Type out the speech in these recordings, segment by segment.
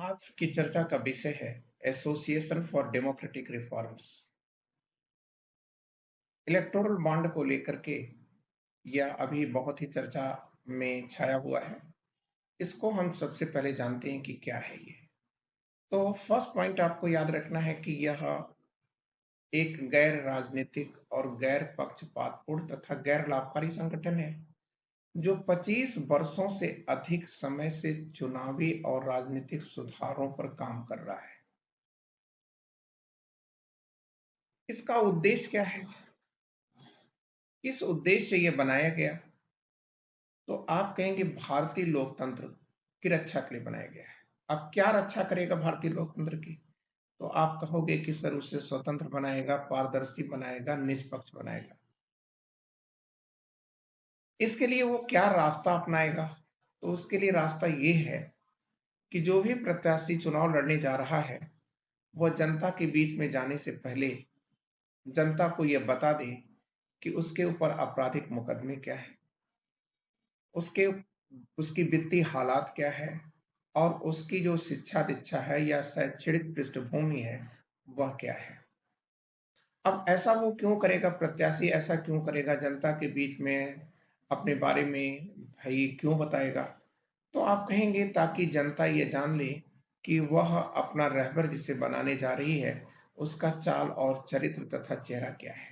आज की चर्चा का विषय है association for democratic reforms. Electoral bond को लेकर के यह अभी बहुत ही चर्चा में छाया हुआ है। इसको हम सबसे पहले जानते हैं कि क्या है ये। तो फर्स्ट पॉइंट आपको याद रखना है कि यह एक गैर राजनीतिक और गैर पक्षपातपूर्ण तथा गैर लाभकारी संगठन है जो 25 वर्षों से अधिक समय से चुनावी और राजनीतिक सुधारों पर काम कर रहा है। इसका उद्देश्य क्या है? किस उद्देश्य से यह बनाया गया? तो आप कहेंगे भारतीय लोकतंत्र की रक्षा के लिए बनाया गया है। अब क्या रक्षा करेगा भारतीय लोकतंत्र की? तो आप कहोगे कि सर उसे स्वतंत्र बनाएगा, पारदर्शी बनाएगा, निष्पक्ष बनाएगा। इसके लिए वो क्या रास्ता अपनाएगा? तो उसके लिए रास्ता ये है कि जो भी प्रत्याशी चुनाव लड़ने जा रहा है वह जनता के बीच में जाने से पहले जनता को यह बता दे कि उसके ऊपर आपराधिक मुकदमे क्या है, उसके उसकी वित्तीय हालात क्या है और उसकी जो शिक्षा दीक्षा है या शैक्षणिक पृष्ठभूमि है वह क्या है। अब ऐसा वो क्यों करेगा? प्रत्याशी ऐसा क्यों करेगा जनता के बीच में अपने बारे में? भाई क्यों बताएगा? तो आप कहेंगे ताकि जनता ये जान ले कि वह अपना रहबर जिसे बनाने जा रही है उसका चाल और चरित्र तथा चेहरा क्या है।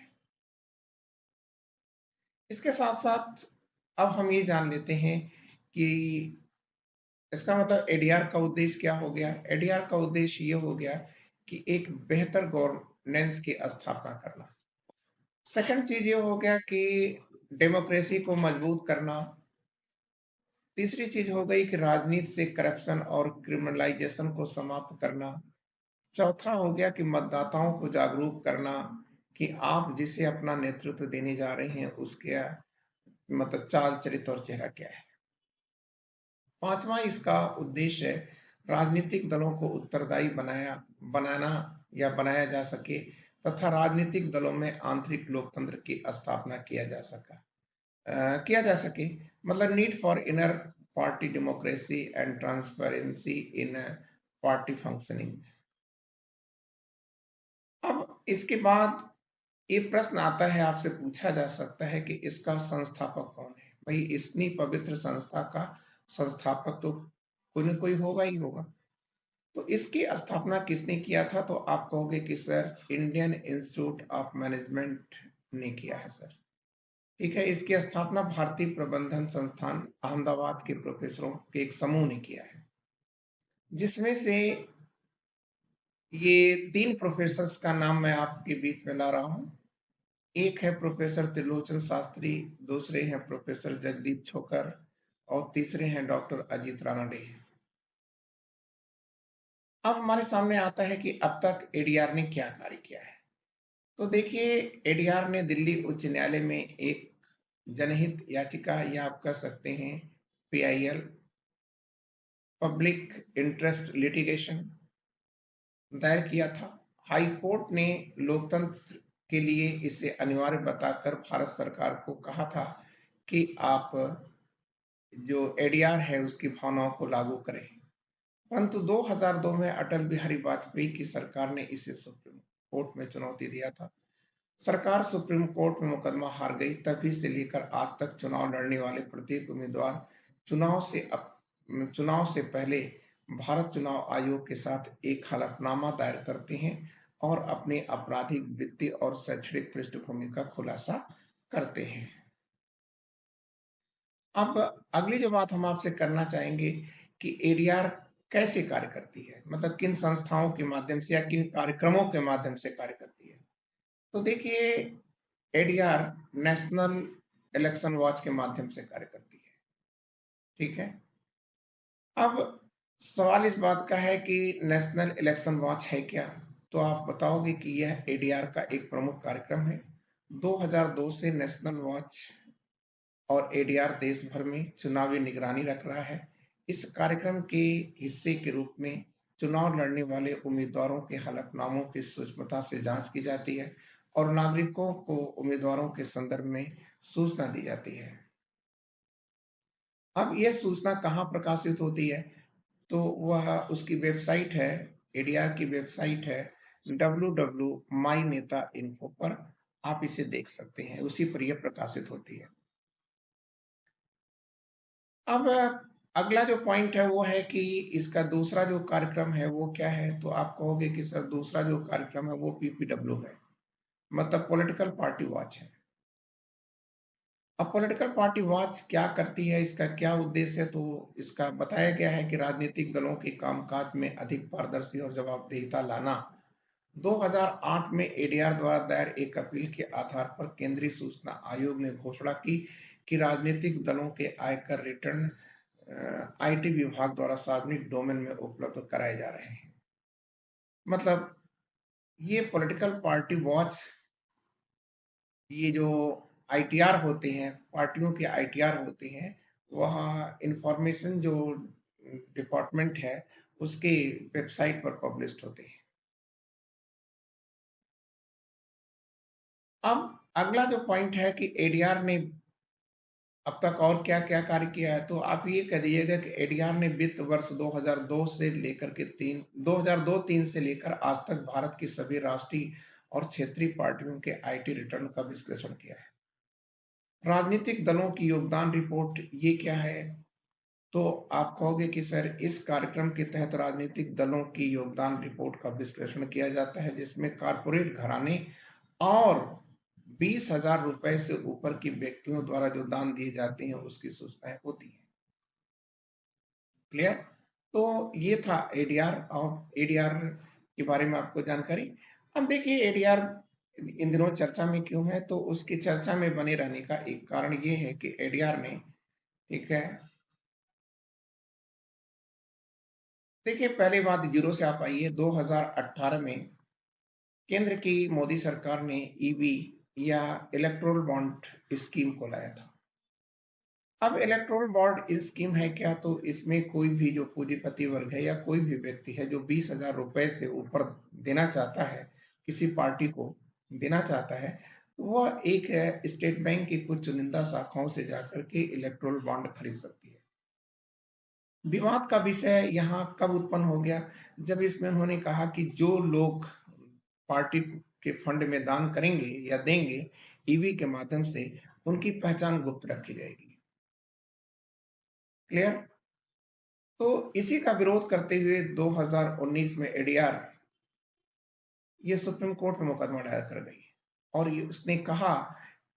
इसके साथ साथ अब हम ये जान लेते हैं कि इसका मतलब एडीआर का उद्देश्य क्या हो गया। एडीआर का उद्देश्य ये हो गया कि एक बेहतर गवर्नेंस की स्थापना करना। सेकंड चीज ये हो गया कि डेमोक्रेसी को मजबूत करना। तीसरी चीज हो गई कि राजनीति से करप्शन और क्रिमिनलाइजेशन को समाप्त करना। चौथा हो गया कि मतदाताओं को जागरूक करना कि आप जिसे अपना नेतृत्व देने जा रहे हैं उसके मतलब चाल चरित्र और चेहरा क्या है। पांचवा इसका उद्देश्य है राजनीतिक दलों को उत्तरदायी बनाना या बनाया जा सके तथा राजनीतिक दलों में आंतरिक लोकतंत्र की स्थापना किया जा सके। मतलब need for inner party democracy and transparency in party functioning. अब इसके बाद ये प्रश्न आता है, आपसे पूछा जा सकता है कि इसका संस्थापक कौन है? भाई इतनी पवित्र संस्था का संस्थापक तो कोई ना कोई होगा ही होगा। तो इसकी स्थापना किसने किया था? तो आप कहोगे कि sir Indian institute of management ने किया है सर। ठीक है, इसकी स्थापना भारतीय प्रबंधन संस्थान अहमदाबाद के प्रोफेसरों के एक समूह ने किया है, जिसमें से ये 3 प्रोफेसर्स का नाम मैं आपके बीच में ला रहा हूं। एक है प्रोफेसर त्रिलोचन शास्त्री, दूसरे हैं प्रोफेसर जगदीप छोकर और तीसरे हैं डॉक्टर अजीत रानडे। अब हमारे सामने आता है कि अब तक एडीआर ने क्या कार्य किया है। तो देखिए, एडीआर ने दिल्ली उच्च न्यायालय में एक जनहित याचिका या आप कह सकते हैं पीआईएल, पब्लिक इंटरेस्ट लिटिगेशन, दायर किया था। हाई कोर्ट ने लोकतंत्र के लिए इसे अनिवार्य बताकर भारत सरकार को कहा था कि आप जो एडीआर है उसकी भावनाओं को लागू करें। परंतु 2002 में अटल बिहारी वाजपेयी की सरकार ने इसे सुप्रीम कोर्ट में चुनौती दिया था। सरकार सुप्रीम कोर्ट में मुकदमा हार गई। तभी से लेकर आज तक चुनाव लड़ने वाले प्रत्येक उम्मीदवार चुनाव से पहले भारत चुनाव आयोग के साथ एक हलफनामा दायर करते हैं और अपने आपराधिक, वित्तीय और शैक्षणिक पृष्ठभूमि का खुलासा करते हैं। अब अगली जो बात हम आपसे करना चाहेंगे कि एडीआर कैसे कार्य करती है, मतलब किन संस्थाओं के माध्यम से या किन कार्यक्रमों के माध्यम से कार्य करती है। तो देखिए, एडीआर नेशनल इलेक्शन वॉच के माध्यम से कार्य करती है। ठीक है, अब सवाल इस बात का है कि नेशनल इलेक्शन वॉच है क्या? तो आप बताओगे कि यह एडीआर का एक प्रमुख कार्यक्रम है। 2002 से नेशनल वॉच और एडीआर देश भर में चुनावी निगरानी रख रहा है। इस कार्यक्रम के हिस्से के रूप में चुनाव लड़ने वाले उम्मीदवारों के हलफनामों की सूक्ष्मता से जांच की जाती है और नागरिकों को उम्मीदवारों के संदर्भ में सूचना दी जाती है। अब यह सूचना कहां प्रकाशित होती है? तो वह उसकी वेबसाइट है, एडीआर की वेबसाइट है www.myneta.info पर आप इसे देख सकते हैं, उसी पर यह प्रकाशित होती है। अब अगला जो पॉइंट है वो है कि इसका दूसरा जो कार्यक्रम है वो क्या है, तो आप कहोगे कि सर दूसरा जो कार्यक्रम है वो पीपीडब्ल्यू है, मतलब पॉलिटिकल पार्टी वॉच है। अब पॉलिटिकल पार्टी वॉच क्या करती है, इसका क्या उद्देश्य है, तो इसका बताया गया है कि राजनीतिक दलों के कामकाज में अधिक पारदर्शी और जवाबदेहिता लाना। 2008 में एडीआर द्वारा दायर एक अपील के आधार पर केंद्रीय सूचना आयोग ने घोषणा की कि राजनीतिक दलों के आयकर रिटर्न आईटी विभाग द्वारा सार्वजनिक डोमेन में उपलब्ध कराए जा रहे हैं। मतलब ये पॉलिटिकल पार्टी वॉच, ये जो आईटीआर होते हैं, पार्टियों के आईटीआर होते हैं, वह इंफॉर्मेशन जो डिपार्टमेंट है उसके वेबसाइट पर पब्लिश होते हैं। अब अगला जो पॉइंट है कि एडीआर ने अब तक और क्या क्या कार्य किया है, तो आप ये कह दीजिएगा कि एडीआर ने वित्त वर्ष 2002 से लेकर के 2002-3 से लेकर आज तक भारत की सभी राष्ट्रीय और क्षेत्रीय पार्टियों के आईटी रिटर्न का विश्लेषण किया है। राजनीतिक दलों की योगदान रिपोर्ट ये क्या है, तो आप कहोगे कि सर इस कार्यक्रम के तहत राजनीतिक दलों की योगदान रिपोर्ट का विश्लेषण किया जाता है, जिसमें कारपोरेट घराने और 20,000 रुपए से ऊपर के व्यक्तियों द्वारा जो दान दिए जाते हैं उसकी सूचनाएं होती हैं। क्लियर? तो ये था एडीआर और एडीआर के बारे में आपको जानकारी। अब देखिए एडीआर इन दिनों चर्चा में क्यों है, तो उसकी चर्चा में बने रहने का एक कारण ये है कि एडीआर ने, ठीक है, देखिए पहले बात जीरो से आप आइए। 2018 में केंद्र की मोदी सरकार ने ईवी या इलेक्ट्रोल बॉन्ड स्कीम को लाया था। अब इलेक्ट्रोल बॉन्ड स्कीम है क्या, तो इसमें कोई भी जो पूंजीपति वर्ग है या कोई भी व्यक्ति है जो 20,000 रुपए से ऊपर देना चाहता है, किसी पार्टी को देना चाहता है, तो वह एक स्टेट बैंक की कुछ चुनिंदा शाखाओं से जाकर के इलेक्ट्रोल बॉन्ड खरीद सकती है। विवाद का विषय यहाँ कब उत्पन्न हो गया, जब इसमें उन्होंने कहा कि जो लोग पार्टी के फंड में दान करेंगे या देंगे ईवी के माध्यम से, उनकी पहचान गुप्त रखी जाएगी। क्लियर? तो इसी का विरोध करते हुए 2019 में एडीआर ये सुप्रीम कोर्ट में मुकदमा दायर कर गई और ये उसने कहा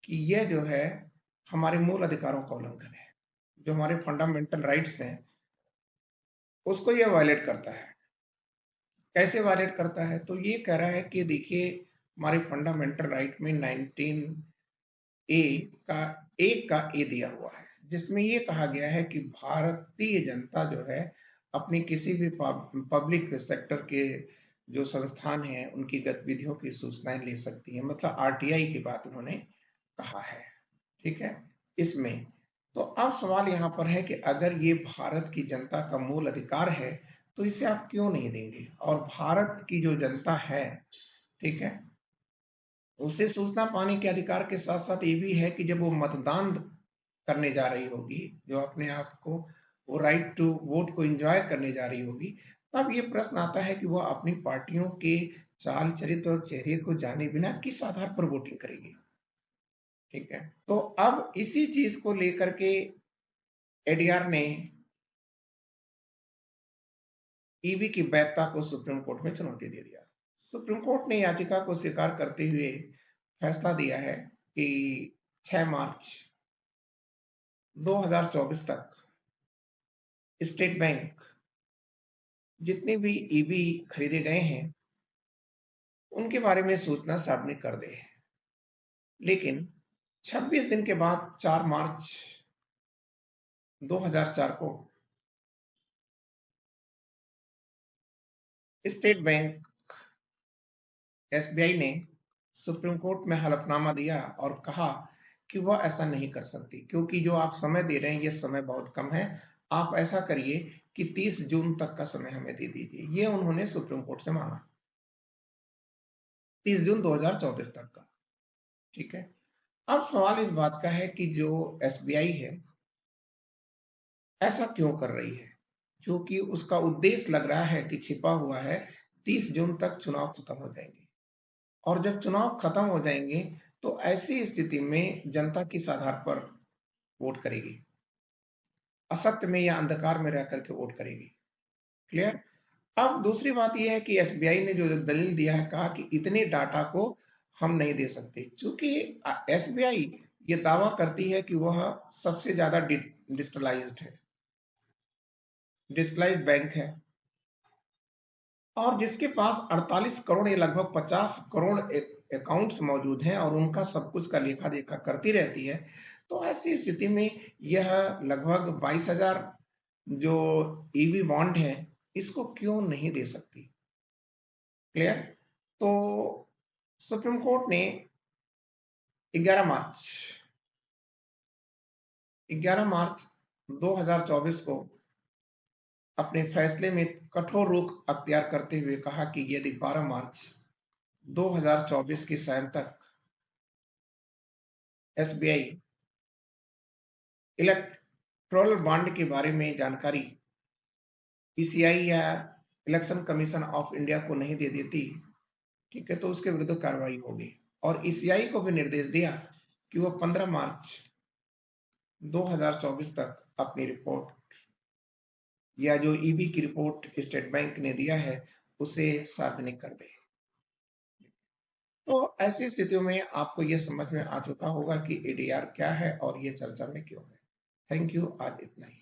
कि यह जो है हमारे मूल अधिकारों का उल्लंघन है, जो हमारे फंडामेंटल राइट्स हैं उसको यह वायलेट करता है। कैसे वायलेट करता है, तो ये कह रहा है कि देखिए हमारे फंडामेंटल राइट में 19 ए का एक का ए दिया हुआ है, जिसमें ये कहा गया है कि भारतीय जनता जो है अपनी किसी भी पब्लिक सेक्टर के जो संस्थान हैं उनकी गतिविधियों की सूचनाएं ले सकती है, मतलब आरटीआई की बात उन्होंने कहा है। ठीक है, इसमें तो अब सवाल यहाँ पर है कि अगर ये भारत की जनता का मूल अधिकार है तो इसे आप क्यों नहीं देंगे, और भारत की जो जनता है, ठीक है, उसे सूचना पाने के अधिकार के साथ साथ ये भी है कि जब वो मतदान करने जा रही होगी, जो अपने आप को वो राइट टू वोट को एंजॉय करने जा रही होगी, तब ये प्रश्न आता है कि वह अपनी पार्टियों के चाल चरित्र और चेहरे को जाने बिना किस आधार पर वोटिंग करेगी। ठीक है, तो अब इसी चीज को लेकर के एडीआर ने ईवी की वैधता को सुप्रीम कोर्ट में चुनौती दे दिया। सुप्रीम कोर्ट ने याचिका को स्वीकार करते हुए फैसला दिया है कि 6 मार्च 2024 तक स्टेट बैंक जितने भी ईवी खरीदे गए हैं उनके बारे में सूचना सार्वजनिक कर दे। लेकिन 26 दिन के बाद 4 मार्च 2004 को स्टेट बैंक एसबीआई ने सुप्रीम कोर्ट में हलफनामा दिया और कहा कि वह ऐसा नहीं कर सकती, क्योंकि जो आप समय दे रहे हैं ये समय बहुत कम है। आप ऐसा करिए कि 30 जून तक का समय हमें दे दीजिए। ये उन्होंने सुप्रीम कोर्ट से मांगा, 30 जून 2024 तक का। ठीक है, अब सवाल इस बात का है कि जो एसबीआई है ऐसा क्यों कर रही है। क्योंकि उसका उद्देश्य लग रहा है कि छिपा हुआ है, 30 जून तक चुनाव खत्म हो जाएंगे। और जब चुनाव खत्म हो जाएंगे तो ऐसी स्थिति में जनता किस आधार पर वोट करेगी? असत्य में या अंधकार में रह करके वोट करेगी। क्लियर? अब दूसरी बात यह है कि एसबीआई ने जो दलील दिया है, कहा कि इतने डाटा को हम नहीं दे सकते, क्योंकि एसबीआई ये दावा करती है कि वह सबसे ज्यादा डिजिटलाइज्ड है, डिजिटलाइज्ड बैंक है, और जिसके पास 48 करोड़ या लगभग 50 करोड़ अकाउंट्स मौजूद हैं और उनका सब कुछ का लेखा देखा करती रहती है। तो ऐसी स्थिति में यह लगभग 22,000 जो ईवी बॉन्ड है, इसको क्यों नहीं दे सकती? क्लियर? तो सुप्रीम कोर्ट ने 11 मार्च 11 मार्च 2024 को अपने फैसले में कठोर रुख अख्तियार करते हुए कहा कि यदि 12 मार्च 2024 की शाम तक एसबीआई इलेक्टोरल बॉन्ड के बारे में जानकारी ईसीआई या इलेक्शन कमीशन ऑफ इंडिया को नहीं दे देती, ठीक है, तो उसके विरुद्ध कार्रवाई होगी। और ईसीआई को भी निर्देश दिया कि वो 15 मार्च 2024 तक अपनी रिपोर्ट या जो ईबी की रिपोर्ट स्टेट बैंक ने दिया है उसे सार्वजनिक कर दे। तो ऐसी स्थितियों में आपको यह समझ में आ चुका होगा कि एडीआर क्या है और ये चर्चा में क्यों है। थैंक यू, आज इतना ही।